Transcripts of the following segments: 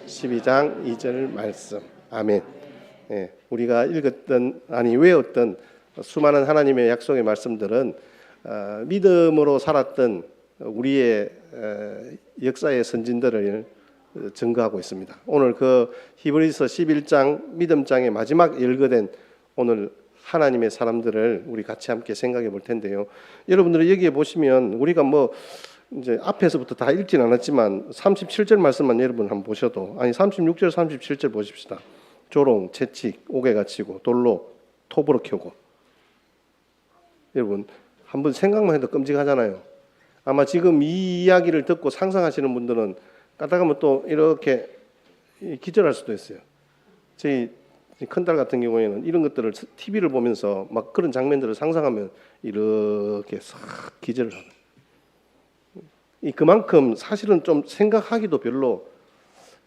12장 2절 말씀. 아멘. 예, 우리가 외웠던 수많은 하나님의 약속의 말씀들은 믿음으로 살았던 우리의 역사의 선진들을 증거하고 있습니다. 오늘 그 히브리서 11장 믿음장의 마지막 열거된 오늘 하나님의 사람들을 우리 같이 함께 생각해 볼 텐데요. 여러분들이 여기에 보시면 우리가 이제 앞에서부터 다 읽진 않았지만 37절 말씀만 여러분 한번 보셔도 36절 37절 보십시다. 조롱, 채찍, 옥에 갇히고 돌로 톱으로 켜고. 여러분 한번 생각만 해도 끔찍하잖아요. 아마 지금 이 이야기를 듣고 상상하시는 분들은 까딱하면 또 이렇게 기절할 수도 있어요. 저희 큰딸 같은 경우에는 이런 것들을 TV를 보면서 막 그런 장면들을 상상하면 이렇게 싹 기절을 하는. 그만큼 사실은 좀 생각하기도 별로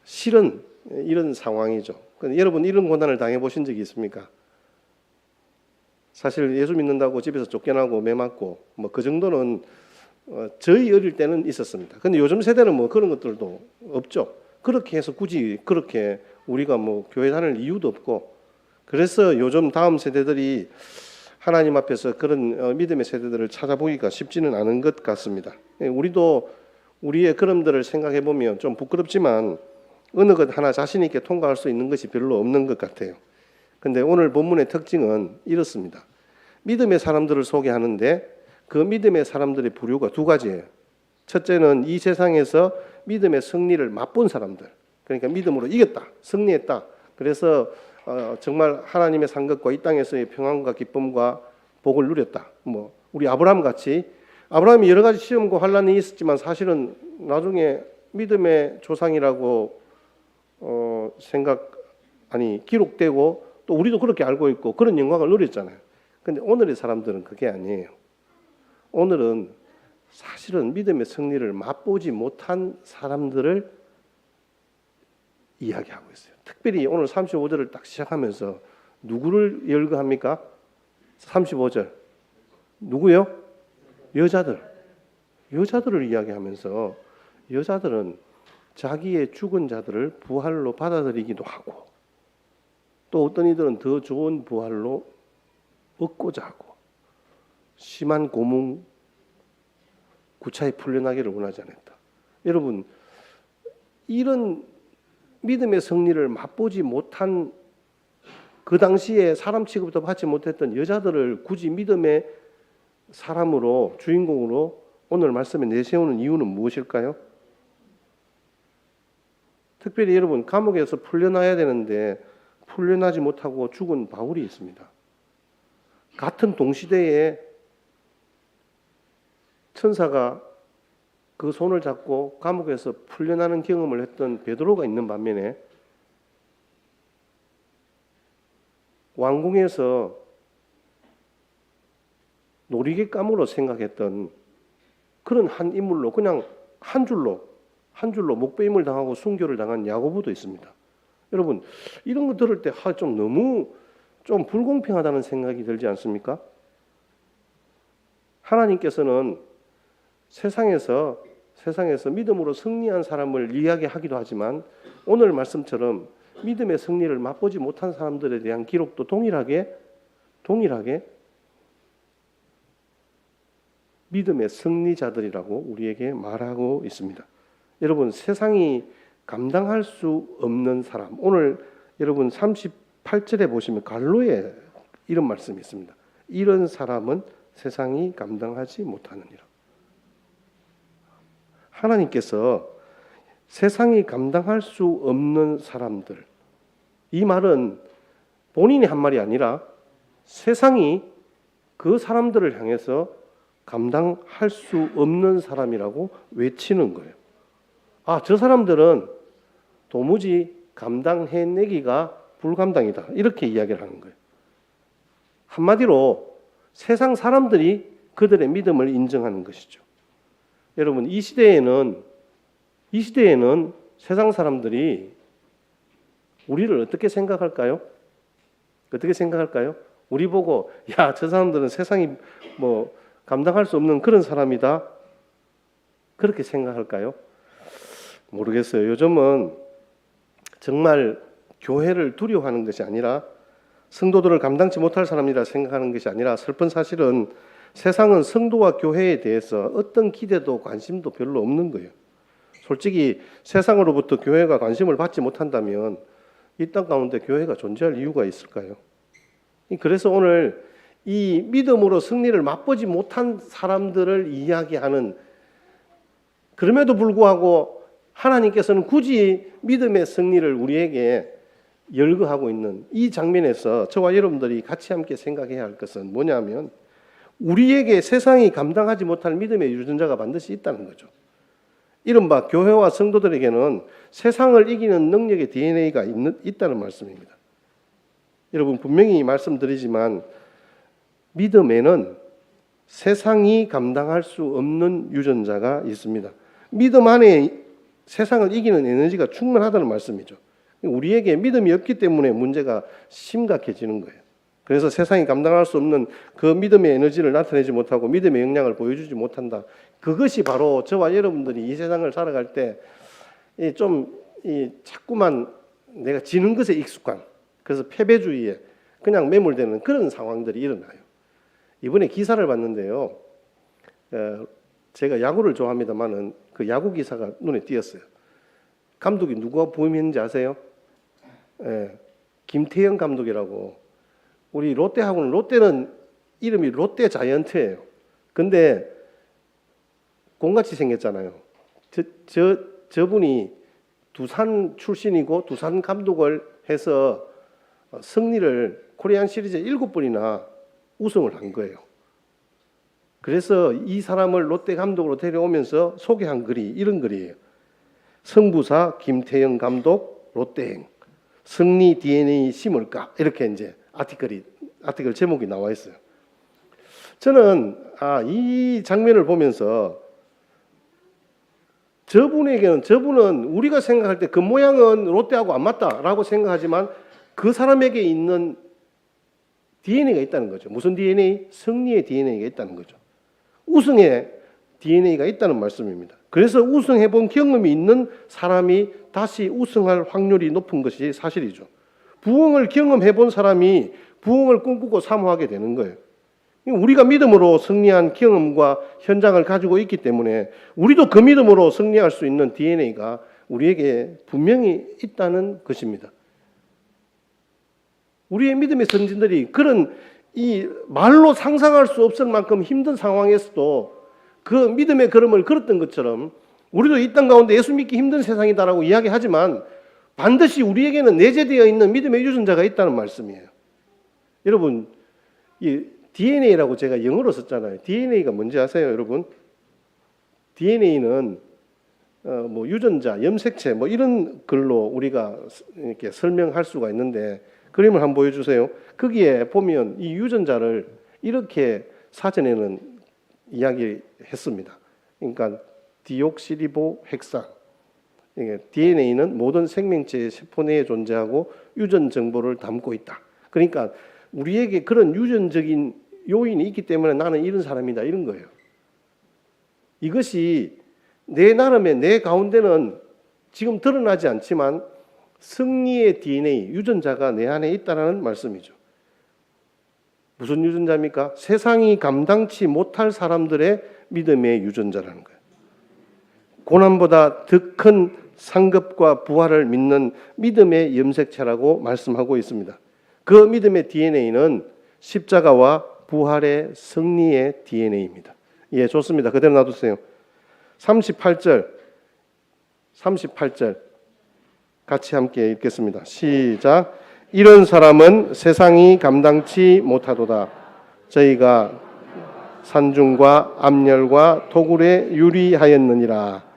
싫은 이런 상황이죠. 여러분 이런 고난을 당해보신 적이 있습니까? 사실 예수 믿는다고 집에서 쫓겨나고 매 맞고 그 정도는 저희 어릴 때는 있었습니다. 근데 요즘 세대는 그런 것들도 없죠. 그렇게 해서 굳이 그렇게 우리가 교회 다닐 이유도 없고, 그래서 요즘 다음 세대들이 하나님 앞에서 그런 믿음의 세대들을 찾아보기가 쉽지는 않은 것 같습니다. 우리도 우리의 그럼들을 생각해 보면 좀 부끄럽지만 어느 것 하나 자신 있게 통과할 수 있는 것이 별로 없는 것 같아요. 근데 오늘 본문의 특징은 이렇습니다. 믿음의 사람들을 소개하는데 그 믿음의 사람들의 부류가 두 가지예요. 첫째는 이 세상에서 믿음의 승리를 맛본 사람들, 그러니까 믿음으로 이겼다, 승리했다. 그래서 정말 하나님의 산 것과 이 땅에서의 평안과 기쁨과 복을 누렸다. 우리 아브라함 같이, 아브라함이 여러 가지 시험과 환난이 있었지만 사실은 나중에 믿음의 조상이라고 기록되고 또 우리도 그렇게 알고 있고 그런 영광을 누렸잖아요. 근데 오늘의 사람들은 그게 아니에요. 오늘은 사실은 믿음의 승리를 맛보지 못한 사람들을 이야기하고 있어요. 특별히 오늘 35절을 딱 시작하면서 누구를 열거합니까? 35절. 누구요? 여자들을 이야기하면서 여자들은 자기의 죽은 자들을 부활로 받아들이기도 하고 또 어떤 이들은 더 좋은 부활로 얻고자 하고 심한 고문, 구차히 풀려나기를 원하지 않았다. 여러분 이런 믿음의 승리를 맛보지 못한 그 당시에 사람 취급도 받지 못했던 여자들을 굳이 믿음의 사람으로 주인공으로 오늘 말씀에 내세우는 이유는 무엇일까요? 특별히 여러분 감옥에서 풀려나야 되는데 풀려나지 못하고 죽은 바울이 있습니다. 같은 동시대에 천사가 그 손을 잡고 감옥에서 풀려나는 경험을 했던 베드로가 있는 반면에 왕궁에서 놀이객감으로 생각했던 그런 한 인물로 그냥 한 줄로 목배임을 당하고 순교를 당한 야고보도 있습니다. 여러분 이런 거 들을 때 좀 너무 좀 불공평하다는 생각이 들지 않습니까? 하나님께서는 세상에서 믿음으로 승리한 사람을 이야기하기도 하지만 오늘 말씀처럼 믿음의 승리를 맛보지 못한 사람들에 대한 기록도 동일하게 믿음의 승리자들이라고 우리에게 말하고 있습니다. 여러분 세상이 감당할 수 없는 사람, 오늘 여러분 38절에 보시면 갈로에 이런 말씀이 있습니다. 이런 사람은 세상이 감당하지 못하느니라. 하나님께서 세상이 감당할 수 없는 사람들, 이 말은 본인이 한 말이 아니라 세상이 그 사람들을 향해서 감당할 수 없는 사람이라고 외치는 거예요. 저 사람들은 도무지 감당해내기가 불감당이다, 이렇게 이야기를 하는 거예요. 한마디로 세상 사람들이 그들의 믿음을 인정하는 것이죠. 여러분 이 시대에는 세상 사람들이 우리를 어떻게 생각할까요? 우리 보고 저 사람들은 세상이 감당할 수 없는 그런 사람이다, 그렇게 생각할까요? 모르겠어요. 요즘은 정말 교회를 두려워하는 것이 아니라 성도들을 감당치 못할 사람이라 생각하는 것이 아니라 슬픈 사실은 세상은 성도와 교회에 대해서 어떤 기대도 관심도 별로 없는 거예요. 솔직히 세상으로부터 교회가 관심을 받지 못한다면 이 땅 가운데 교회가 존재할 이유가 있을까요? 그래서 오늘 이 믿음으로 승리를 맛보지 못한 사람들을 이야기하는, 그럼에도 불구하고 하나님께서는 굳이 믿음의 승리를 우리에게 열거하고 있는 이 장면에서 저와 여러분들이 같이 함께 생각해야 할 것은 뭐냐면, 우리에게 세상이 감당하지 못할 믿음의 유전자가 반드시 있다는 거죠. 이른바 교회와 성도들에게는 세상을 이기는 능력의 DNA가 있다는 말씀입니다. 여러분, 분명히 말씀드리지만 믿음에는 세상이 감당할 수 없는 유전자가 있습니다. 믿음 안에 세상을 이기는 에너지가 충분하다는 말씀이죠. 우리에게 믿음이 없기 때문에 문제가 심각해지는 거예요. 그래서 세상이 감당할 수 없는 그 믿음의 에너지를 나타내지 못하고 믿음의 역량을 보여주지 못한다. 그것이 바로 저와 여러분들이 이 세상을 살아갈 때 자꾸만 내가 지는 것에 익숙한, 그래서 패배주의에 그냥 매몰되는 그런 상황들이 일어나요. 이번에 기사를 봤는데요. 제가 야구를 좋아합니다만은 그 야구 기사가 눈에 띄었어요. 감독이 누가 부임했는지 아세요? 김태형 감독이라고. 우리 롯데하고는, 롯데는 이름이 롯데 자이언트예요. 근데 공같이 생겼잖아요. 저분이 두산 출신이고 두산 감독을 해서 승리를 코리안 시리즈 7번이나 우승을 한 거예요. 그래서 이 사람을 롯데 감독으로 데려오면서 소개한 글이 이런 글이에요. 성부사 김태형 감독 롯데행 승리 DNA 심을까? 이렇게 이제 아티클 제목이 나와 있어요. 저는 이 장면을 보면서 저분은 우리가 생각할 때 그 모양은 롯데하고 안 맞다라고 생각하지만 그 사람에게 있는 DNA가 있다는 거죠. 무슨 DNA? 승리의 DNA가 있다는 거죠. 우승의 DNA가 있다는 말씀입니다. 그래서 우승해본 경험이 있는 사람이 다시 우승할 확률이 높은 것이 사실이죠. 부흥을 경험해본 사람이 부흥을 꿈꾸고 사모하게 되는 거예요. 우리가 믿음으로 승리한 경험과 현장을 가지고 있기 때문에 우리도 그 믿음으로 승리할 수 있는 DNA가 우리에게 분명히 있다는 것입니다. 우리의 믿음의 선진들이 그런 이 말로 상상할 수 없을 만큼 힘든 상황에서도 그 믿음의 걸음을 걸었던 것처럼 우리도 이 땅 가운데 예수 믿기 힘든 세상이다라고 이야기하지만 반드시 우리에게는 내재되어 있는 믿음의 유전자가 있다는 말씀이에요. 여러분, 이 DNA라고 제가 영어로 썼잖아요. DNA가 뭔지 아세요, 여러분? DNA는 유전자, 염색체 이런 글로 우리가 이렇게 설명할 수가 있는데 그림을 한번 보여주세요. 거기에 보면 이 유전자를 이렇게 사전에는 이야기했습니다. 그러니까 디옥시리보 핵산. DNA는 모든 생명체의 세포 내에 존재하고 유전 정보를 담고 있다. 그러니까 우리에게 그런 유전적인 요인이 있기 때문에 나는 이런 사람이다, 이런 거예요. 이것이 내 나름의 내 가운데는 지금 드러나지 않지만 승리의 DNA, 유전자가 내 안에 있다는 말씀이죠. 무슨 유전자입니까? 세상이 감당치 못할 사람들의 믿음의 유전자라는 거예요. 고난보다 더 큰 상급과 부활을 믿는 믿음의 염색체라고 말씀하고 있습니다. 그 믿음의 DNA는 십자가와 부활의 승리의 DNA입니다. 예, 좋습니다. 그대로 놔두세요. 38절 같이 함께 읽겠습니다. 시작. 이런 사람은 세상이 감당치 못하도다. 저희가 산중과 암열과 토굴에 유리하였느니라.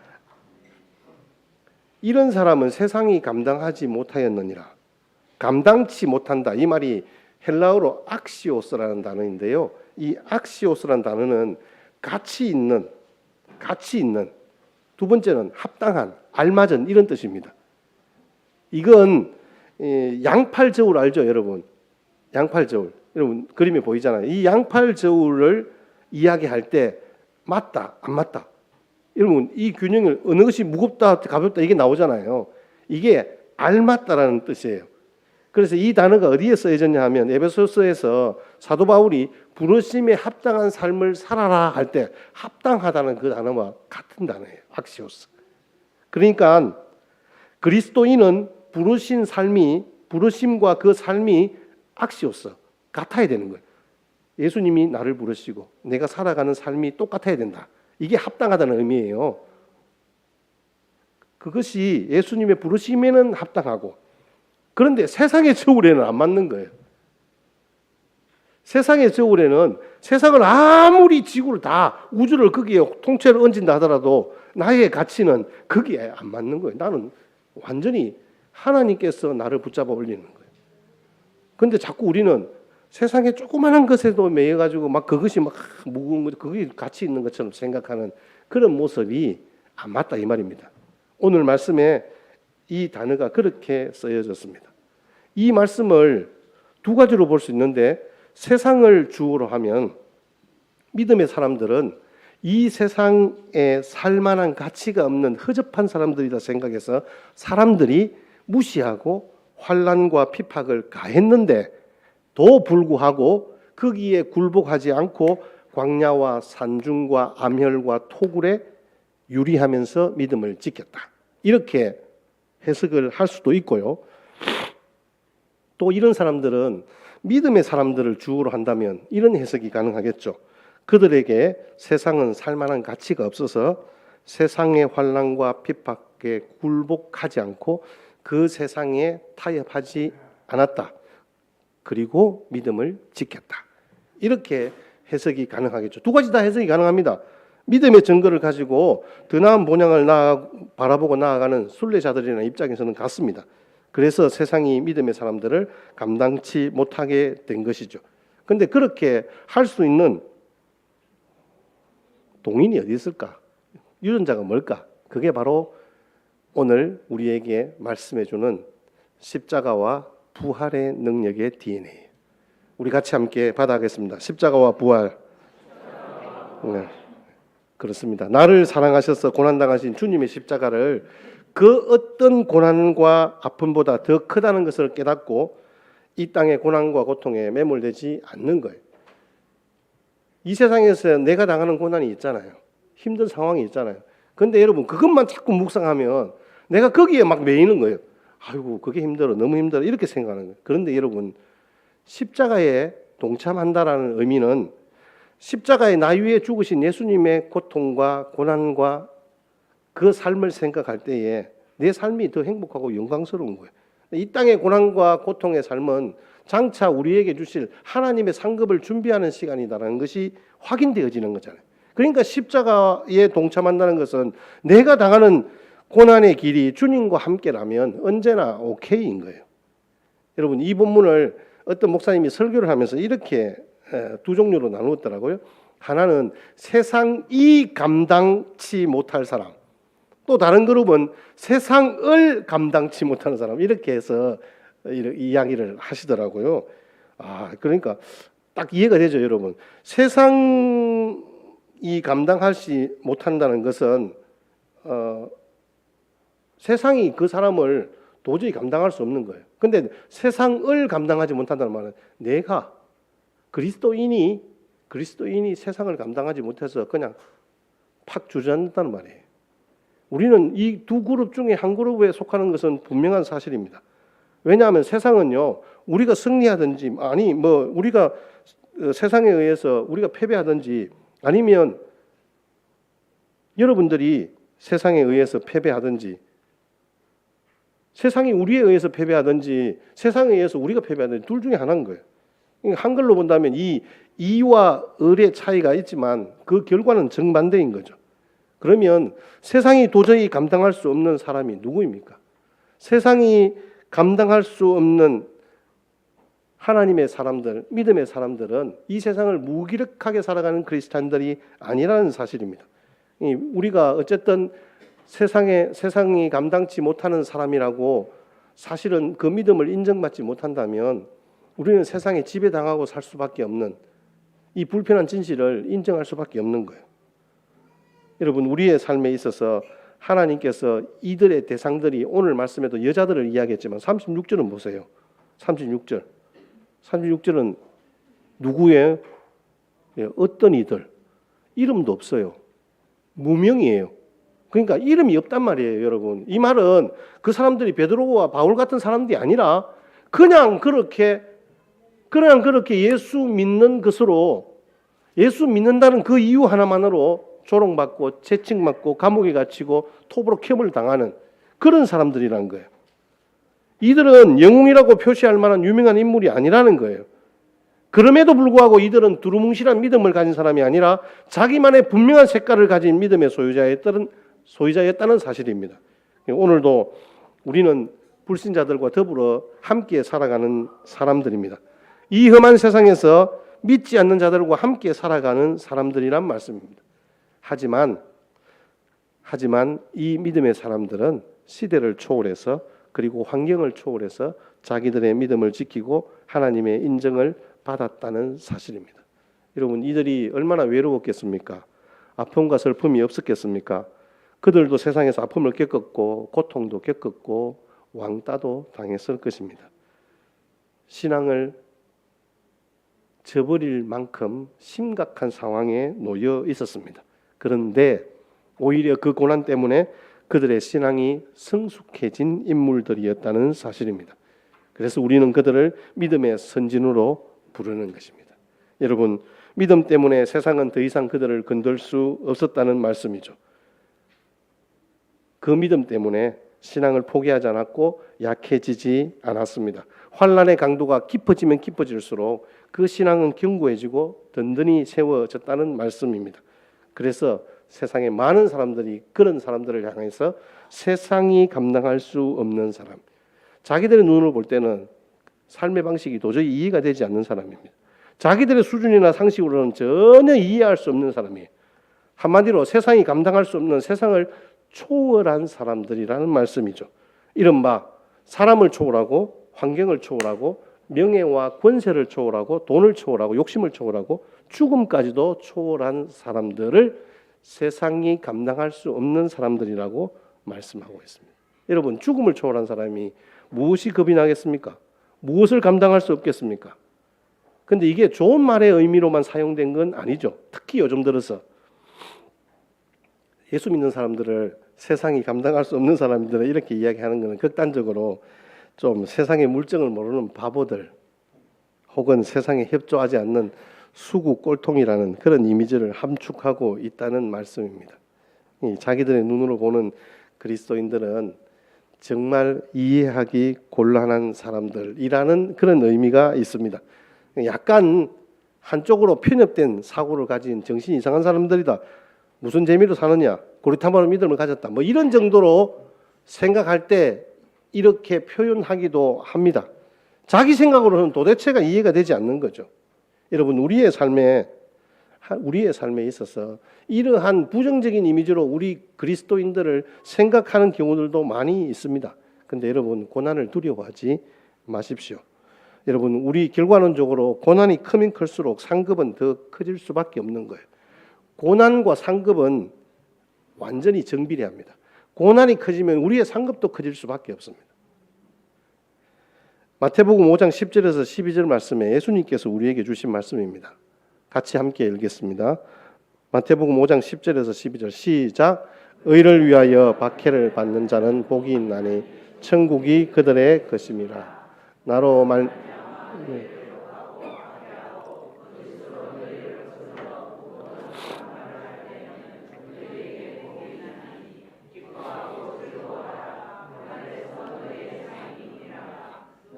이런 사람은 세상이 감당하지 못하였느니라. 감당치 못한다. 이 말이 헬라어로 악시오스라는 단어인데요. 이 악시오스라는 단어는 가치 있는, 두 번째는 합당한, 알맞은 이런 뜻입니다. 이건 양팔 저울 알죠, 여러분? 양팔 저울. 여러분 그림에 보이잖아요. 이 양팔 저울을 이야기할 때 맞다, 안 맞다. 여러분 이 균형을 어느 것이 무겁다, 가볍다 이게 나오잖아요. 이게 알맞다라는 뜻이에요. 그래서 이 단어가 어디에 쓰여졌냐 하면 에베소서에서 사도 바울이 부르심에 합당한 삶을 살아라 할 때 합당하다는 그 단어와 같은 단어예요. 악시오스. 그러니까 그리스도인은 부르심과 그 삶이 악시오스 같아야 되는 거예요. 예수님이 나를 부르시고 내가 살아가는 삶이 똑같아야 된다. 이게 합당하다는 의미예요. 그것이 예수님의 부르심에는 합당하고, 그런데 세상의 저울에는 안 맞는 거예요. 세상의 저울에는 세상을 아무리 지구를 다 우주를 거기에 통째로 얹은다 하더라도 나의 가치는 거기에 안 맞는 거예요. 나는 완전히 하나님께서 나를 붙잡아 올리는 거예요. 그런데 자꾸 우리는 세상의 조그마한 것에도 매여가지고 막 그것이 막 무거운 것, 그게 가치 있는 것처럼 생각하는 그런 모습이 안 맞다 이 말입니다. 오늘 말씀에 이 단어가 그렇게 쓰여졌습니다. 이 말씀을 두 가지로 볼 수 있는데, 세상을 주어로 하면 믿음의 사람들은 이 세상에 살만한 가치가 없는 허접한 사람들이다 생각해서 사람들이 무시하고 환난과 핍박을 가했는데도 불구하고 거기에 굴복하지 않고 광야와 산중과 암혈과 토굴에 유리하면서 믿음을 지켰다. 이렇게 해석을 할 수도 있고요. 또 이런 사람들은 믿음의 사람들을 주어로 한다면 이런 해석이 가능하겠죠. 그들에게 세상은 살만한 가치가 없어서 세상의 환난과 핍박에 굴복하지 않고 그 세상에 타협하지 않았다. 그리고 믿음을 지켰다. 이렇게 해석이 가능하겠죠. 두 가지 다 해석이 가능합니다. 믿음의 증거를 가지고 더 나은 본향을 바라보고 나아가는 순례자들이라는 입장에서는 같습니다. 그래서 세상이 믿음의 사람들을 감당치 못하게 된 것이죠. 그런데 그렇게 할 수 있는 동인이 어디 있을까? 유전자가 뭘까? 그게 바로 오늘 우리에게 말씀해주는 십자가와 부활의 능력의 DNA예요. 우리 같이 함께 받아가겠습니다. 십자가와 부활. 네, 그렇습니다. 나를 사랑하셔서 고난당하신 주님의 십자가를 그 어떤 고난과 아픔보다 더 크다는 것을 깨닫고 이 땅의 고난과 고통에 매몰되지 않는 거예요. 이 세상에서 내가 당하는 고난이 있잖아요. 힘든 상황이 있잖아요. 그런데 여러분 그것만 자꾸 묵상하면 내가 거기에 막 매이는 거예요. 아이고 그게 힘들어, 너무 힘들어 이렇게 생각하는 거예요. 그런데 여러분 십자가에 동참한다라는 의미는 십자가에 나 위에 죽으신 예수님의 고통과 고난과 그 삶을 생각할 때에 내 삶이 더 행복하고 영광스러운 거예요. 이 땅의 고난과 고통의 삶은 장차 우리에게 주실 하나님의 상급을 준비하는 시간이다라는 것이 확인되어지는 거잖아요. 그러니까 십자가에 동참한다는 것은 내가 당하는 고난의 길이 주님과 함께라면 언제나 오케이인 거예요. 여러분 이 본문을 어떤 목사님이 설교를 하면서 이렇게 두 종류로 나누었더라고요. 하나는 세상이 감당치 못할 사람, 또 다른 그룹은 세상을 감당치 못하는 사람, 이렇게 해서 이야기를 하시더라고요. 그러니까 딱 이해가 되죠, 여러분. 세상이 감당하지 못한다는 것은 세상이 그 사람을 도저히 감당할 수 없는 거예요. 근데 세상을 감당하지 못한다는 말은 내가 그리스도인이 세상을 감당하지 못해서 그냥 팍 주저앉는다는 말이에요. 우리는 이 두 그룹 중에 한 그룹에 속하는 것은 분명한 사실입니다. 왜냐하면 세상은요, 우리가 승리하든지 우리가 세상에 의해서 우리가 패배하든지 아니면 여러분들이 세상에 의해서 패배하든지 세상이 우리에 의해서 패배하든지 세상에 의해서 우리가 패배하든지 둘 중에 하나인 거예요. 한글로 본다면 이 이와 을의 차이가 있지만 그 결과는 정반대인 거죠. 그러면 세상이 도저히 감당할 수 없는 사람이 누구입니까? 세상이 감당할 수 없는 하나님의 사람들, 믿음의 사람들은 이 세상을 무기력하게 살아가는 크리스찬들이 아니라는 사실입니다. 우리가 어쨌든 세상이 감당치 못하는 사람이라고 사실은 그 믿음을 인정받지 못한다면 우리는 세상에 지배당하고 살 수밖에 없는 이 불편한 진실을 인정할 수밖에 없는 거예요. 여러분 우리의 삶에 있어서 하나님께서 이들의 대상들이 오늘 말씀에도 여자들을 이야기했지만 36절은 보세요. 36절은 누구예요? 어떤 이들. 이름도 없어요. 무명이에요. 그러니까 이름이 없단 말이에요, 여러분. 이 말은 그 사람들이 베드로와 바울 같은 사람들이 아니라 그냥 그렇게 예수 믿는 것으로, 예수 믿는다는 그 이유 하나만으로 조롱받고 채찍맞고 감옥에 갇히고 톱으로 켬을 당하는 그런 사람들이란 거예요. 이들은 영웅이라고 표시할 만한 유명한 인물이 아니라는 거예요. 그럼에도 불구하고 이들은 두루뭉실한 믿음을 가진 사람이 아니라 자기만의 분명한 색깔을 가진 믿음의 소유자였다는 사실입니다. 오늘도 우리는 불신자들과 더불어 함께 살아가는 사람들입니다. 이 험한 세상에서 믿지 않는 자들과 함께 살아가는 사람들이란 말씀입니다. 하지만 이 믿음의 사람들은 시대를 초월해서 그리고 환경을 초월해서 자기들의 믿음을 지키고 하나님의 인정을 받았다는 사실입니다. 여러분, 이들이 얼마나 외로웠겠습니까? 아픔과 슬픔이 없었겠습니까? 그들도 세상에서 아픔을 겪었고 고통도 겪었고 왕따도 당했을 것입니다. 신앙을 저버릴 만큼 심각한 상황에 놓여 있었습니다. 그런데 오히려 그 고난 때문에 그들의 신앙이 성숙해진 인물들이었다는 사실입니다. 그래서 우리는 그들을 믿음의 선진으로 부르는 것입니다. 여러분, 믿음 때문에 세상은 더 이상 그들을 건들 수 없었다는 말씀이죠. 그 믿음 때문에 신앙을 포기하지 않았고 약해지지 않았습니다. 환난의 강도가 깊어지면 깊어질수록 그 신앙은 견고해지고 든든히 세워졌다는 말씀입니다. 그래서 세상에 많은 사람들이 그런 사람들을 향해서 세상이 감당할 수 없는 사람, 자기들의 눈으로 볼 때는 삶의 방식이 도저히 이해가 되지 않는 사람입니다. 자기들의 수준이나 상식으로는 전혀 이해할 수 없는 사람이에요. 한마디로 세상이 감당할 수 없는, 세상을 초월한 사람들이라는 말씀이죠. 이른바 사람을 초월하고 환경을 초월하고 명예와 권세를 초월하고 돈을 초월하고 욕심을 초월하고 죽음까지도 초월한 사람들을 세상이 감당할 수 없는 사람들이라고 말씀하고 있습니다. 여러분, 죽음을 초월한 사람이 무엇이 겁이 나겠습니까? 무엇을 감당할 수 없겠습니까? 근데 이게 좋은 말의 의미로만 사용된 건 아니죠. 특히 요즘 들어서 예수 믿는 사람들을 세상이 감당할 수 없는 사람들을 이렇게 이야기하는 것은 극단적으로 좀 세상의 물정을 모르는 바보들 혹은 세상에 협조하지 않는 수구 꼴통이라는 그런 이미지를 함축하고 있다는 말씀입니다. 자기들의 눈으로 보는 그리스도인들은 정말 이해하기 곤란한 사람들이라는 그런 의미가 있습니다. 약간 한쪽으로 편협된 사고를 가진 정신 이상한 사람들이다. 무슨 재미로 사느냐? 고리타분한 믿음을 가졌다. 뭐 이런 정도로 생각할 때 이렇게 표현하기도 합니다. 자기 생각으로는 도대체가 이해가 되지 않는 거죠. 여러분, 우리의 삶에 있어서 이러한 부정적인 이미지로 우리 그리스도인들을 생각하는 경우들도 많이 있습니다. 그런데 여러분, 고난을 두려워하지 마십시오. 여러분, 우리 결과론적으로 고난이 크면 클수록 상급은 더 커질 수밖에 없는 거예요. 고난과 상급은 완전히 정비례합니다. 고난이 커지면 우리의 상급도 커질 수밖에 없습니다. 마태복음 5장 10절에서 12절 말씀에 예수님께서 우리에게 주신 말씀입니다. 같이 함께 읽겠습니다. 마태복음 5장 10절에서 12절 시작. 의를 위하여 박해를 받는 자는 복이 있나니 천국이 그들의 것임이라. 나로 말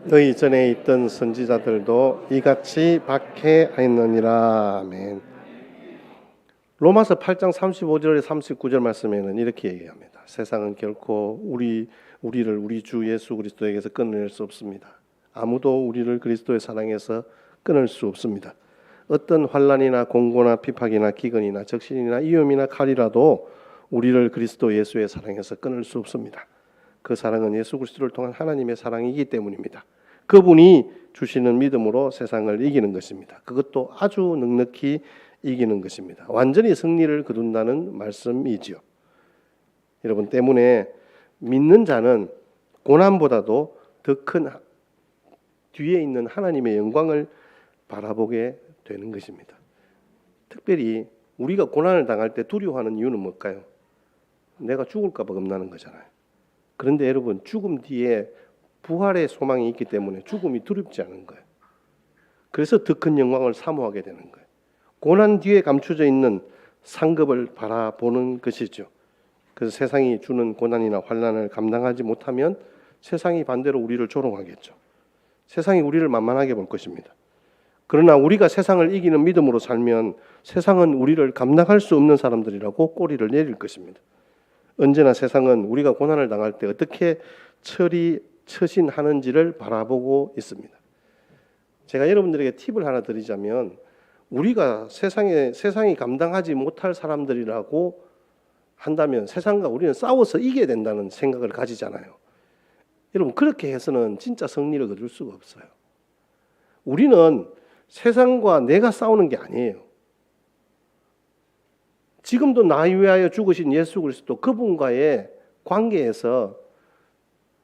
너희 전에 있던 선지자들도 이같이 박해하였느니라. 아멘. 로마서 8장 35절에 39절 말씀에는 이렇게 얘기합니다. 세상은 결코 우리를 우리 주 예수 그리스도에게서 끊어낼 수 없습니다. 아무도 우리를 그리스도의 사랑에서 끊을 수 없습니다. 어떤 환난이나 공고나 핍박이나 기근이나 적신이나 위험이나 칼이라도 우리를 그리스도 예수의 사랑에서 끊을 수 없습니다. 그 사랑은 예수 그리스도를 통한 하나님의 사랑이기 때문입니다. 그분이 주시는 믿음으로 세상을 이기는 것입니다. 그것도 아주 넉넉히 이기는 것입니다. 완전히 승리를 거둔다는 말씀이지요. 여러분 때문에 믿는 자는 고난보다도 더 큰 뒤에 있는 하나님의 영광을 바라보게 되는 것입니다. 특별히 우리가 고난을 당할 때 두려워하는 이유는 뭘까요? 내가 죽을까 봐 겁나는 거잖아요. 그런데 여러분 죽음 뒤에 부활의 소망이 있기 때문에 죽음이 두렵지 않은 거예요. 그래서 더 큰 영광을 사모하게 되는 거예요. 고난 뒤에 감춰져 있는 상급을 바라보는 것이죠. 그래서 세상이 주는 고난이나 환난을 감당하지 못하면 세상이 반대로 우리를 조롱하겠죠. 세상이 우리를 만만하게 볼 것입니다. 그러나 우리가 세상을 이기는 믿음으로 살면 세상은 우리를 감당할 수 없는 사람들이라고 꼬리를 내릴 것입니다. 언제나 세상은 우리가 고난을 당할 때 어떻게 처신하는지를 바라보고 있습니다. 제가 여러분들에게 팁을 하나 드리자면 우리가 세상이 감당하지 못할 사람들이라고 한다면 세상과 우리는 싸워서 이겨야 된다는 생각을 가지잖아요. 여러분 그렇게 해서는 진짜 승리를 거둘 수가 없어요. 우리는 세상과 내가 싸우는 게 아니에요. 지금도 나 위하여 죽으신 예수 그리스도 그분과의 관계에서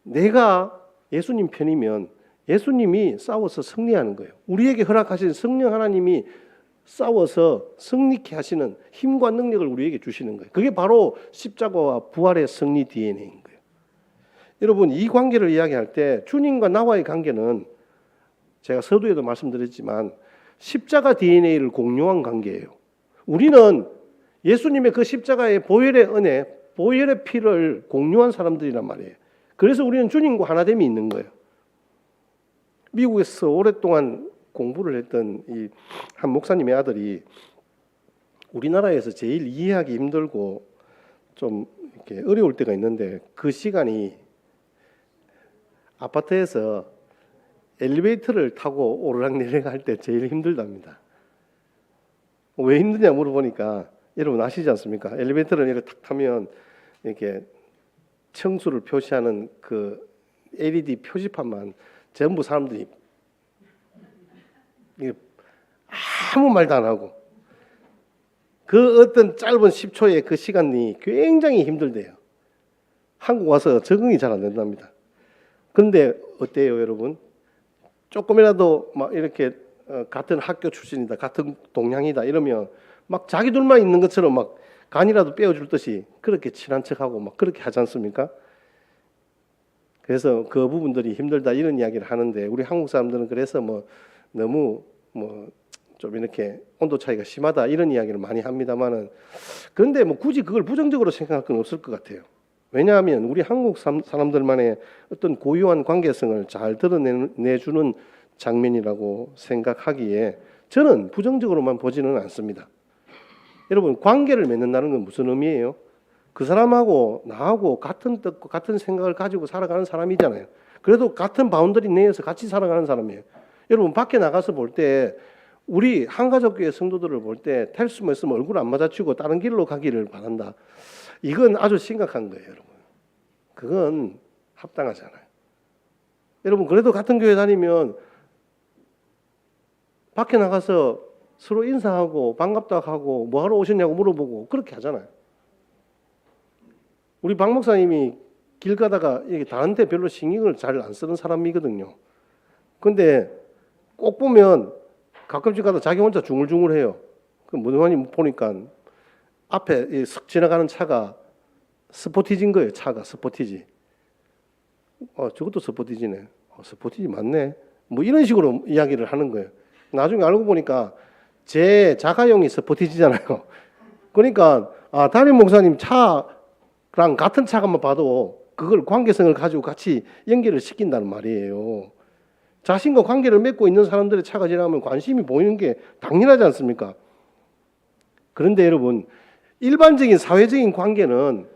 내가 예수님 편이면 예수님이 싸워서 승리하는 거예요. 우리에게 허락하신 성령 하나님이 싸워서 승리케 하시는 힘과 능력을 우리에게 주시는 거예요. 그게 바로 십자가와 부활의 승리 DNA인 거예요. 여러분 이 관계를 이야기할 때 주님과 나와의 관계는 제가 서두에도 말씀드렸지만 십자가 DNA를 공유한 관계예요. 우리는 예수님의 그 십자가의 보혈의 은혜, 보혈의 피를 공유한 사람들이란 말이에요. 그래서 우리는 주님과 하나됨이 있는 거예요. 미국에서 오랫동안 공부를 했던 이 한 목사님의 아들이 우리나라에서 제일 이해하기 힘들고 좀 이렇게 어려울 때가 있는데 그 시간이 아파트에서 엘리베이터를 타고 오르락내리락 할 때 제일 힘들답니다. 왜 힘드냐 물어보니까 여러분 아시지 않습니까? 엘리베이터를 이렇게 탁 타면 이렇게 층수를 표시하는 그 LED 표지판만 전부 사람들이 아무 말도 안 하고 그 어떤 짧은 10초의 그 시간이 굉장히 힘들대요. 한국 와서 적응이 잘 안 된답니다. 그런데 어때요 여러분? 조금이라도 막 이렇게 같은 학교 출신이다, 같은 동향이다 이러면 막 자기들만 있는 것처럼 막 간이라도 빼어줄 듯이 그렇게 친한 척하고 막 그렇게 하지 않습니까? 그래서 그 부분들이 힘들다 이런 이야기를 하는데 우리 한국 사람들은 그래서 뭐 너무 뭐 좀 이렇게 온도 차이가 심하다 이런 이야기를 많이 합니다만은 그런데 뭐 굳이 그걸 부정적으로 생각할 건 없을 것 같아요. 왜냐하면 우리 한국 사람들만의 어떤 고유한 관계성을 잘 드러내주는 장면이라고 생각하기에 저는 부정적으로만 보지는 않습니다. 여러분 관계를 맺는다는 건 무슨 의미예요? 그 사람하고 나하고 같은 뜻과 같은 생각을 가지고 살아가는 사람이잖아요. 그래도 같은 바운더리 내에서 같이 살아가는 사람이에요. 여러분 밖에 나가서 볼 때 우리 한가족교회 성도들을 볼 때 텔스만 있으면 얼굴 안 마주치고 다른 길로 가기를 바란다. 이건 아주 심각한 거예요, 여러분. 그건 합당하지 않아요. 여러분 그래도 같은 교회 다니면 밖에 나가서 서로 인사하고 반갑다 하고 뭐하러 오셨냐고 물어보고 그렇게 하잖아요. 우리 박 목사님이 길 가다가 다른데 별로 신경을 잘 안 쓰는 사람이거든요. 근데 꼭 보면 가끔씩 가다 자기 혼자 중얼중얼해요. 그 무능하니 보니까 앞에 슥 지나가는 차가 스포티지인 거예요. 차가 스포티지. 저것도 스포티지네. 스포티지 맞네. 뭐 이런 식으로 이야기를 하는 거예요. 나중에 알고 보니까 제 자가용이 스포티지잖아요. 그러니까 담임 목사님 차랑 같은 차가만 봐도 그걸 관계성을 가지고 같이 연결을 시킨다는 말이에요. 자신과 관계를 맺고 있는 사람들의 차가 지나가면 관심이 보이는 게 당연하지 않습니까? 그런데 여러분 일반적인 사회적인 관계는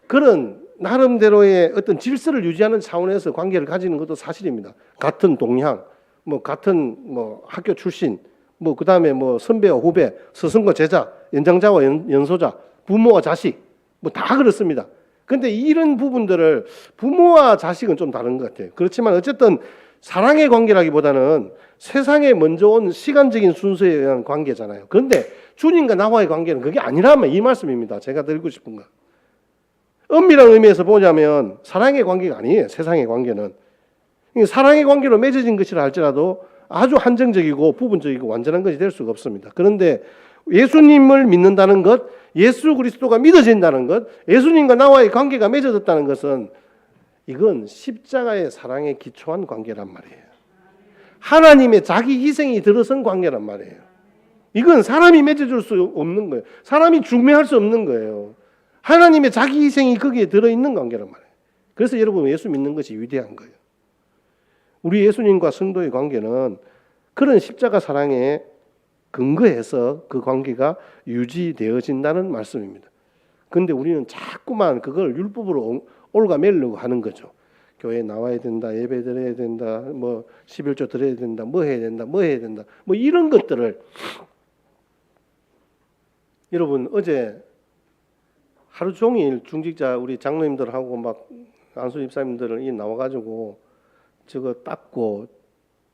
그런 나름대로의 어떤 질서를 유지하는 차원에서 관계를 가지는 것도 사실입니다. 같은 동향, 뭐 같은 뭐 학교 출신, 뭐 그다음에 뭐 선배와 후배, 스승과 제자, 연장자와 연소자, 부모와 자식, 뭐 다 그렇습니다. 근데 이런 부분들을 부모와 자식은 좀 다른 것 같아요. 그렇지만 어쨌든 사랑의 관계라기보다는 세상에 먼저 온 시간적인 순서에 의한 관계잖아요. 그런데 주님과 나와의 관계는 그게 아니라면 이 말씀입니다. 제가 드리고 싶은 거. 엄밀한 의미에서 보자면 사랑의 관계가 아니에요. 세상의 관계는. 사랑의 관계로 맺어진 것이라 할지라도 아주 한정적이고 부분적이고 완전한 것이 될 수가 없습니다. 그런데 예수님을 믿는다는 것, 예수 그리스도가 믿어진다는 것, 예수님과 나와의 관계가 맺어졌다는 것은 이건 십자가의 사랑에 기초한 관계란 말이에요. 하나님의 자기 희생이 들어선 관계란 말이에요. 이건 사람이 맺어줄 수 없는 거예요. 사람이 중매할 수 없는 거예요. 하나님의 자기 희생이 거기에 들어있는 관계란 말이에요. 그래서 여러분 예수 믿는 것이 위대한 거예요. 우리 예수님과 성도의 관계는 그런 십자가 사랑에 근거해서 그 관계가 유지되어진다는 말씀입니다. 그런데 우리는 자꾸만 그걸 율법으로 올가매려고 하는 거죠. 교회에 나와야 된다, 예배 드려야 된다, 뭐 11조 드려야 된다, 뭐 해야 된다, 뭐 해야 된다, 뭐 이런 것들을 여러분 어제 하루 종일 중직자 우리 장로님들하고 막 안수 집사님들이 나와가지고 저거 닦고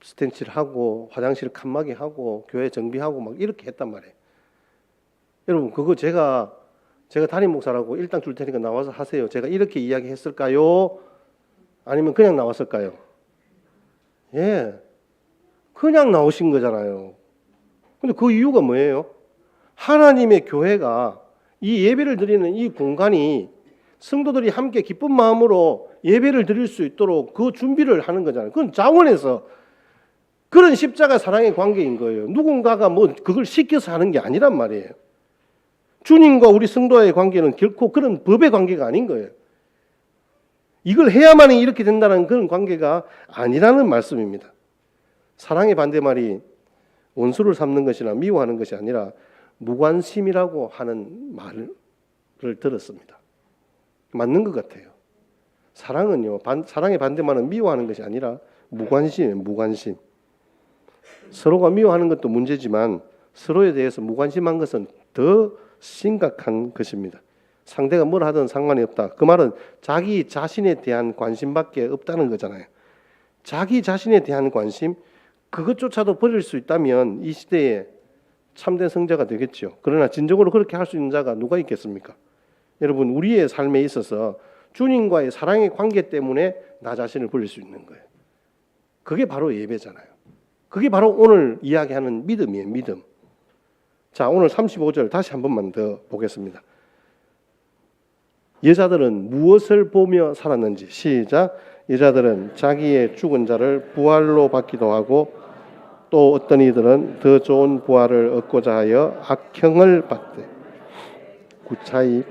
스텐치를 하고 화장실 칸막이 하고 교회 정비하고 막 이렇게 했단 말이에요. 여러분 그거 제가 담임 목사라고 일당 줄 테니까 나와서 하세요. 제가 이렇게 이야기했을까요? 아니면 그냥 나왔을까요? 예, 그냥 나오신 거잖아요. 근데 그 이유가 뭐예요? 하나님의 교회가 이 예배를 드리는 이 공간이 성도들이 함께 기쁜 마음으로 예배를 드릴 수 있도록 그 준비를 하는 거잖아요. 그건 자원에서 그런 십자가 사랑의 관계인 거예요. 누군가가 뭐 그걸 시켜서 하는 게 아니란 말이에요. 주님과 우리 성도의 관계는 결코 그런 법의 관계가 아닌 거예요. 이걸 해야만이 이렇게 된다는 그런 관계가 아니라는 말씀입니다. 사랑의 반대말이 원수를 삼는 것이나 미워하는 것이 아니라 무관심이라고 하는 말을 들었습니다. 맞는 것 같아요. 사랑은요, 사랑의 반대말은 미워하는 것이 아니라 무관심이에요. 무관심. 서로가 미워하는 것도 문제지만 서로에 대해서 무관심한 것은 더 심각한 것입니다. 상대가 뭘 하든 상관이 없다. 그 말은 자기 자신에 대한 관심밖에 없다는 거잖아요. 자기 자신에 대한 관심, 그것조차도 버릴 수 있다면 이 시대에 참된 성자가 되겠죠. 그러나 진정으로 그렇게 할 수 있는 자가 누가 있겠습니까? 여러분 우리의 삶에 있어서 주님과의 사랑의 관계 때문에 나 자신을 버릴 수 있는 거예요. 그게 바로 예배잖아요. 그게 바로 오늘 이야기하는 믿음이에요. 믿음. 자, 오늘 35절 다시 한 번만 더 보겠습니다. 여자들은 무엇을 보며 살았는지. 시작. 여자들은 자기의 죽은 자를 부활로 받기도 하고 또 어떤 이들은 더 좋은 부활을 얻고자 하여 악형을 받되 구차히.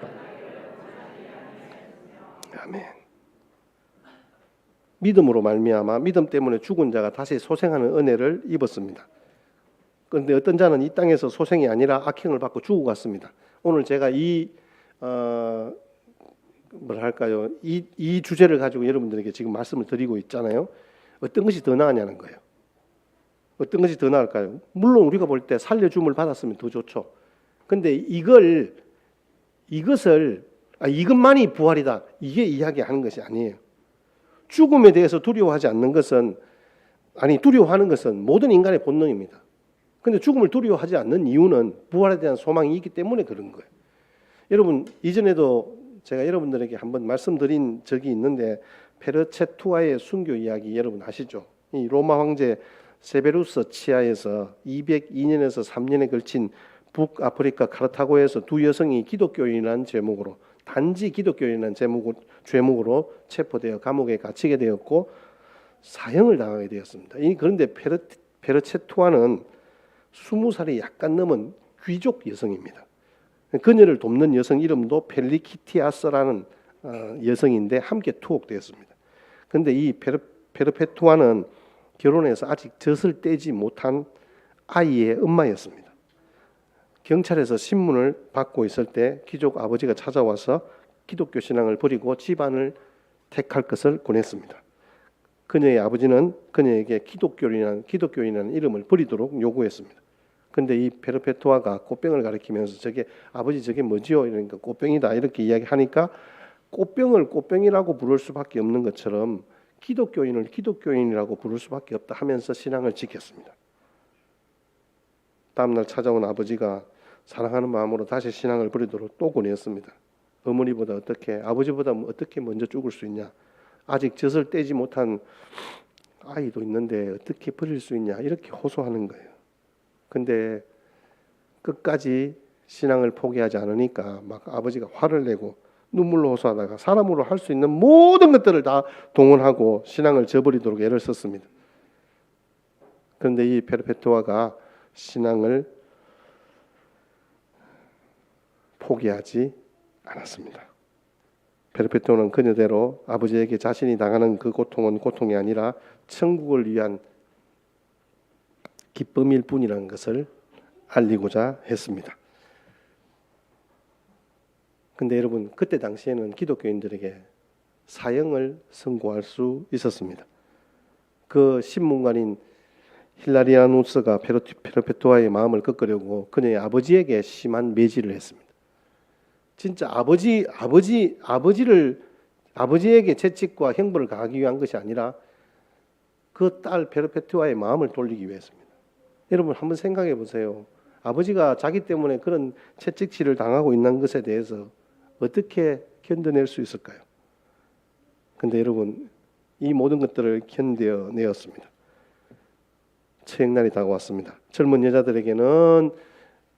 아멘. 믿음으로 말미암아 믿음 때문에 죽은 자가 다시 소생하는 은혜를 입었습니다. 그런데 어떤 자는 이 땅에서 소생이 아니라 악형을 받고 죽어 갔습니다. 오늘 제가 이 주제를 가지고 여러분들에게 지금 말씀을 드리고 있잖아요. 어떤 것이 더 나으냐는 거예요. 어떤 것이 더 나을까요? 물론 우리가 볼 때 살려줌을 받았으면 더 좋죠. 근데 이것만이 부활이다. 이게 이야기하는 것이 아니에요. 죽음에 대해서 두려워하지 않는 것은, 두려워하는 것은 모든 인간의 본능입니다. 근데 죽음을 두려워하지 않는 이유는 부활에 대한 소망이 있기 때문에 그런 거예요. 여러분, 이전에도 제가 여러분들에게 한번 말씀드린 적이 있는데 페르체투아의 순교 이야기 여러분 아시죠? 이 로마 황제 세베루스 치하에서 202년에서 3년에 걸친 북아프리카 카르타고에서 두 여성이 기독교인이라는 제목으로, 단지 기독교인이라는 죄목으로 체포되어 감옥에 갇히게 되었고 사형을 당하게 되었습니다. 그런데 페르체투아는 20살이 약간 넘은 귀족 여성입니다. 그녀를 돕는 여성 이름도 펠리키티아스라는 여성인데 함께 투옥되었습니다. 그런데 이 페르페투아는 결혼해서 아직 젖을 떼지 못한 아이의 엄마였습니다. 경찰에서 신문을 받고 있을 때 귀족 아버지가 찾아와서 기독교 신앙을 버리고 집안을 택할 것을 권했습니다. 그녀의 아버지는 그녀에게 기독교인이라는 이름을 버리도록 요구했습니다. 그런데 이 페르페투아가 꽃병을 가리키면서 아버지 저게 뭐지요? 이러니까 꽃병이다 이렇게 이야기하니까 꽃병을 꽃병이라고 부를 수밖에 없는 것처럼 기독교인을 기독교인이라고 부를 수밖에 없다 하면서 신앙을 지켰습니다. 다음날 찾아온 아버지가 사랑하는 마음으로 다시 신앙을 버리도록 또 권했습니다. 어머니보다 어떻게, 아버지보다 어떻게 먼저 죽을 수 있냐? 아직 젖을 떼지 못한 아이도 있는데 어떻게 버릴 수 있냐? 이렇게 호소하는 거예요. 근데 끝까지 신앙을 포기하지 않으니까 막 아버지가 화를 내고 눈물로 호소하다가 사람으로 할 수 있는 모든 것들을 다 동원하고 신앙을 저버리도록 애를 썼습니다. 그런데 이 페르페투아가 신앙을 포기하지 않았습니다. 페르페투아는 그녀대로 아버지에게 자신이 당하는 그 고통은 고통이 아니라 천국을 위한 기쁨일 뿐이라는 것을 알리고자 했습니다. 근데 여러분, 그때 당시에는 기독교인들에게 사형을 선고할 수 있었습니다. 그 신문관인 힐라리아누스가 페르페투아의 마음을 꺾으려고 그녀의 아버지에게 심한 매질을 했습니다. 진짜 아버지에게 채찍과 형벌을 가하기 위한 것이 아니라 그 딸 페르페투아의 마음을 돌리기 위해서입니다. 여러분 한번 생각해 보세요. 아버지가 자기 때문에 그런 채찍질을 당하고 있는 것에 대해서 어떻게 견뎌낼 수 있을까요? 근데 여러분, 이 모든 것들을 견뎌내었습니다. 처형날이 다가왔습니다. 젊은 여자들에게는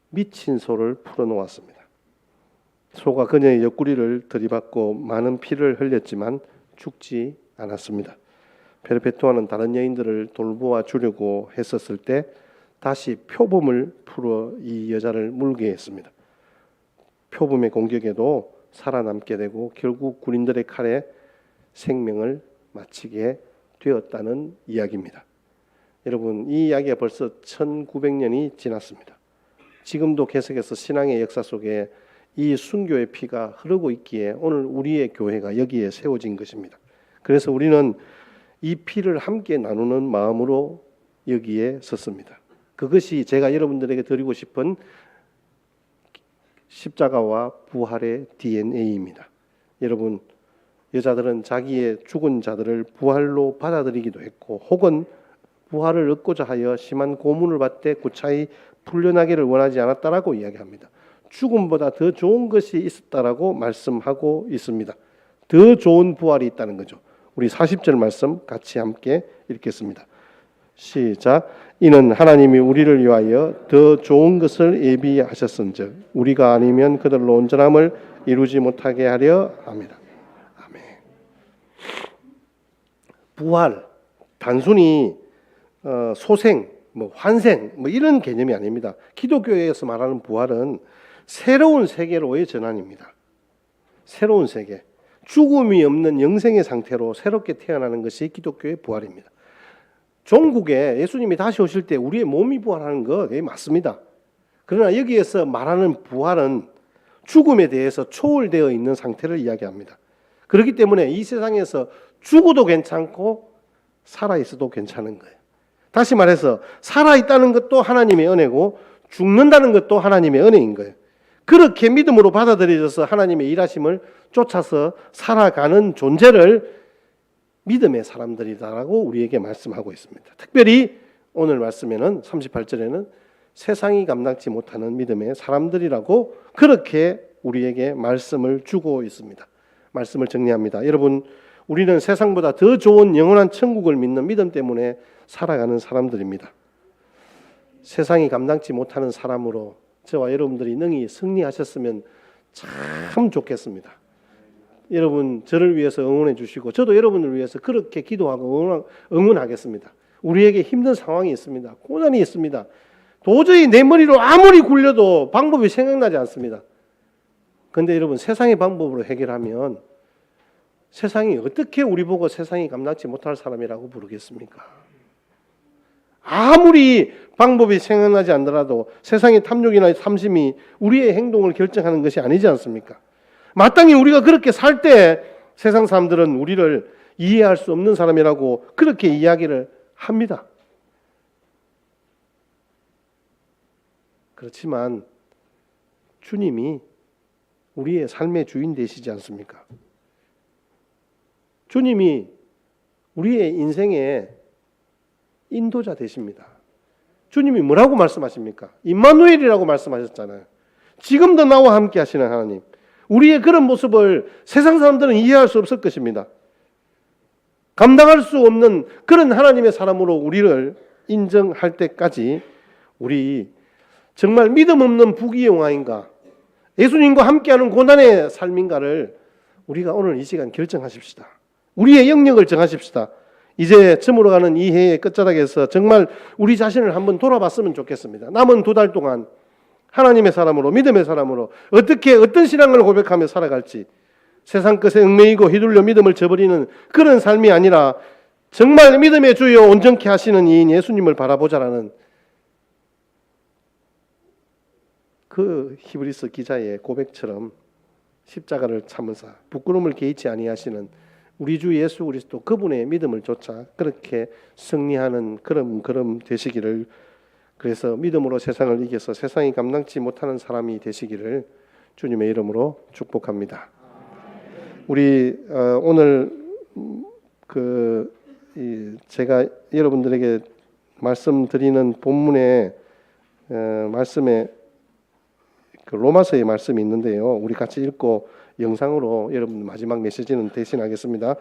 미친 소를 풀어놓았습니다. 소가 그녀의 옆구리를 들이받고 많은 피를 흘렸지만 죽지 않았습니다. 페르페투아는 다른 여인들을 돌보아 주려고 했었을 때 다시 표범을 풀어 이 여자를 물게 했습니다. 표범의 공격에도 살아남게 되고 결국 군인들의 칼에 생명을 마치게 되었다는 이야기입니다. 여러분, 이 이야기가 벌써 1900년이 지났습니다. 지금도 계속해서 신앙의 역사 속에 이 순교의 피가 흐르고 있기에 오늘 우리의 교회가 여기에 세워진 것입니다. 그래서 우리는 이 피를 함께 나누는 마음으로 여기에 섰습니다. 그것이 제가 여러분들에게 드리고 싶은 십자가와 부활의 DNA입니다. 여러분, 여자들은 자기의 죽은 자들을 부활로 받아들이기도 했고 혹은 부활을 얻고자 하여 심한 고문을 받되 고차히 풀려나기를 원하지 않았다라고 이야기합니다. 죽음보다 더 좋은 것이 있었다라고 말씀하고 있습니다. 더 좋은 부활이 있다는 거죠. 우리 40절 말씀 같이 함께 읽겠습니다. 시작. 이는 하나님이 우리를 위하여 더 좋은 것을 예비하셨은즉 우리가 아니면 그들로 온전함을 이루지 못하게 하려 합니다. 아멘. 부활 단순히 소생, 환생 이런 개념이 아닙니다. 기독교에서 말하는 부활은 새로운 세계로의 전환입니다. 새로운 세계, 죽음이 없는 영생의 상태로 새롭게 태어나는 것이 기독교의 부활입니다. 종국에 예수님이 다시 오실 때 우리의 몸이 부활하는 거 맞습니다. 그러나 여기에서 말하는 부활은 죽음에 대해서 초월되어 있는 상태를 이야기합니다. 그렇기 때문에 이 세상에서 죽어도 괜찮고 살아있어도 괜찮은 거예요. 다시 말해서 살아있다는 것도 하나님의 은혜고 죽는다는 것도 하나님의 은혜인 거예요. 그렇게 믿음으로 받아들여져서 하나님의 일하심을 쫓아서 살아가는 존재를 믿음의 사람들이다라고 우리에게 말씀하고 있습니다. 특별히 오늘 말씀에는 38절에는 세상이 감당치 못하는 믿음의 사람들이라고 그렇게 우리에게 말씀을 주고 있습니다. 말씀을 정리합니다. 여러분, 우리는 세상보다 더 좋은 영원한 천국을 믿는 믿음 때문에 살아가는 사람들입니다. 세상이 감당치 못하는 사람으로 저와 여러분들이 능히 승리하셨으면 참 좋겠습니다. 여러분 저를 위해서 응원해 주시고 저도 여러분을 위해서 그렇게 기도하고 응원하겠습니다. 우리에게 힘든 상황이 있습니다. 고난이 있습니다. 도저히 내 머리로 아무리 굴려도 방법이 생각나지 않습니다. 그런데 여러분 세상의 방법으로 해결하면 세상이 어떻게 우리 보고 세상이 감당치 못할 사람이라고 부르겠습니까? 아무리 방법이 생각나지 않더라도 세상의 탐욕이나 탐심이 우리의 행동을 결정하는 것이 아니지 않습니까? 마땅히 우리가 그렇게 살 때 세상 사람들은 우리를 이해할 수 없는 사람이라고 그렇게 이야기를 합니다. 그렇지만 주님이 우리의 삶의 주인 되시지 않습니까? 주님이 우리의 인생의 인도자 되십니다. 주님이 뭐라고 말씀하십니까? 임마누엘이라고 말씀하셨잖아요. 지금도 나와 함께 하시는 하나님. 우리의 그런 모습을 세상 사람들은 이해할 수 없을 것입니다. 감당할 수 없는 그런 하나님의 사람으로 우리를 인정할 때까지 우리 정말 믿음 없는 부귀영화인가, 예수님과 함께하는 고난의 삶인가를 우리가 오늘 이 시간 결정하십시다. 우리의 영역을 정하십시다. 이제 저물어가는 이 해의 끝자락에서 정말 우리 자신을 한번 돌아봤으면 좋겠습니다. 남은 2달 동안 하나님의 사람으로, 믿음의 사람으로 어떻게 어떤 신앙을 고백하며 살아갈지, 세상 것에 얽매이고 휘둘려 믿음을 저버리는 그런 삶이 아니라 정말 믿음의 주여 온전케 하시는 이인 예수님을 바라보자라는 그 히브리서 기자의 고백처럼 십자가를 참으사 부끄러움을 개의치 아니하시는 우리 주 예수 그리스도 그분의 믿음을 좇아 그렇게 승리하는 그럼 되시기를, 그래서 믿음으로 세상을 이겨서 세상이 감당치 못하는 사람이 되시기를 주님의 이름으로 축복합니다. 우리 오늘 제가 여러분들에게 말씀드리는 본문의 말씀에 로마서의 말씀이 있는데요. 우리 같이 읽고 영상으로 여러분 마지막 메시지는 대신하겠습니다.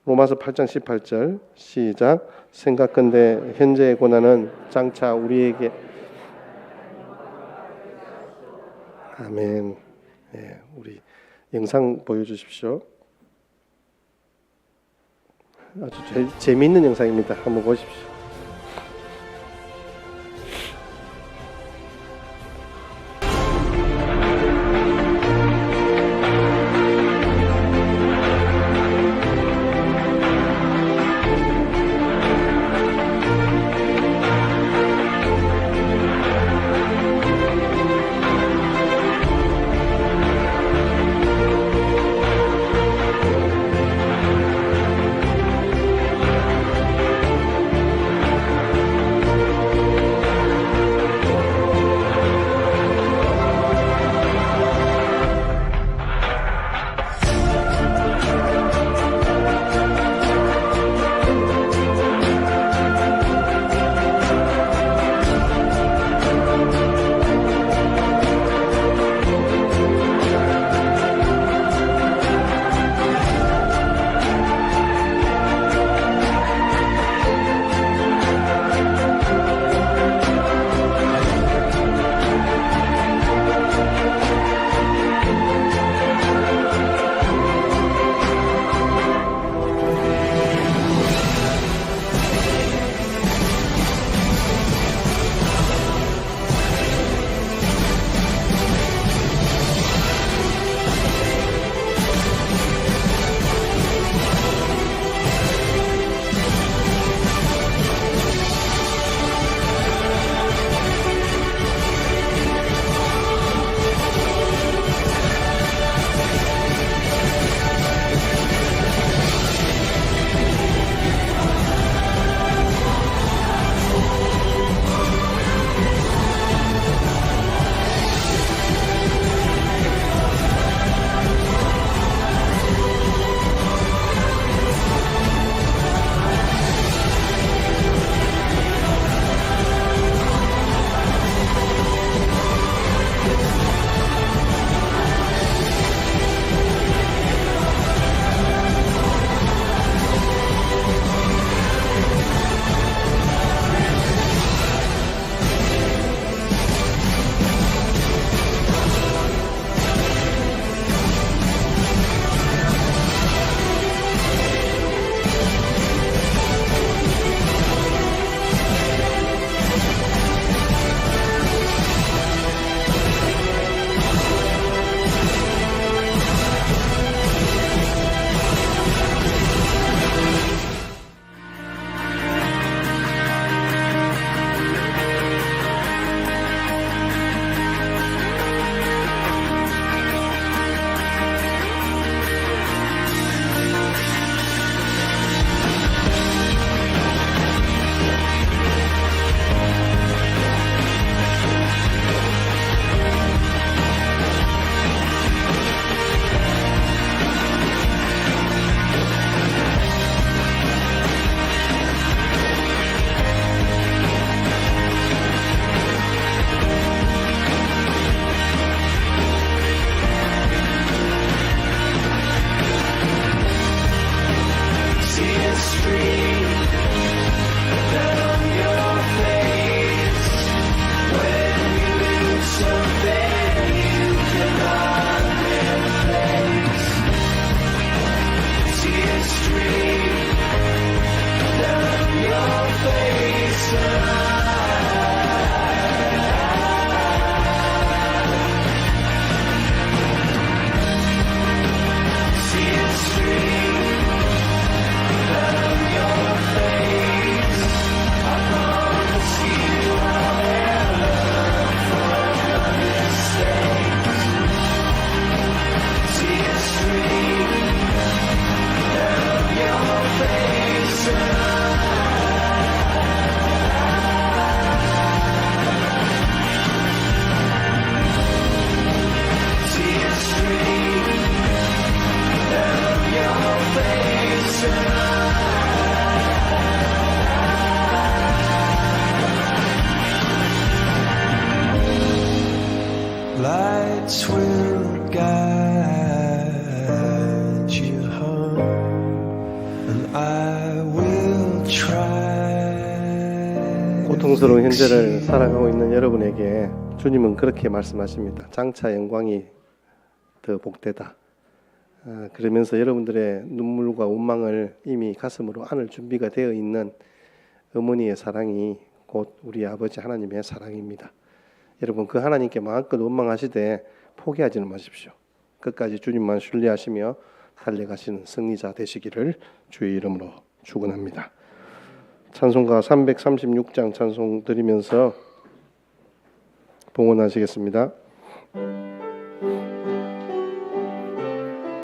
로마서 8장 18절 시작. 생각건대 현재의 고난은 장차 우리에게 아멘. 네, 우리 영상 보여주십시오. 아주 재미있는 영상입니다. 한번 보십시오. I will try. 고통스러운 현재를 살아가고 있는 여러분에게 주님은 그렇게 말씀하십니다. 장차 영광이 더 복되다. 그러면서 여러분들의 눈물과 원망을 이미 가슴으로 안을 준비가 되어 있는 어머니의 사랑이 곧 우리 아버지 하나님의 사랑입니다. 여러분 그 하나님께 마음껏 원망하시되 포기하지는 마십시오. 끝까지 주님만 신뢰하시며 달려가시는 승리자 되시기를 주의 이름으로 축원합니다. 찬송가 336장 찬송 드리면서 봉헌하시겠습니다.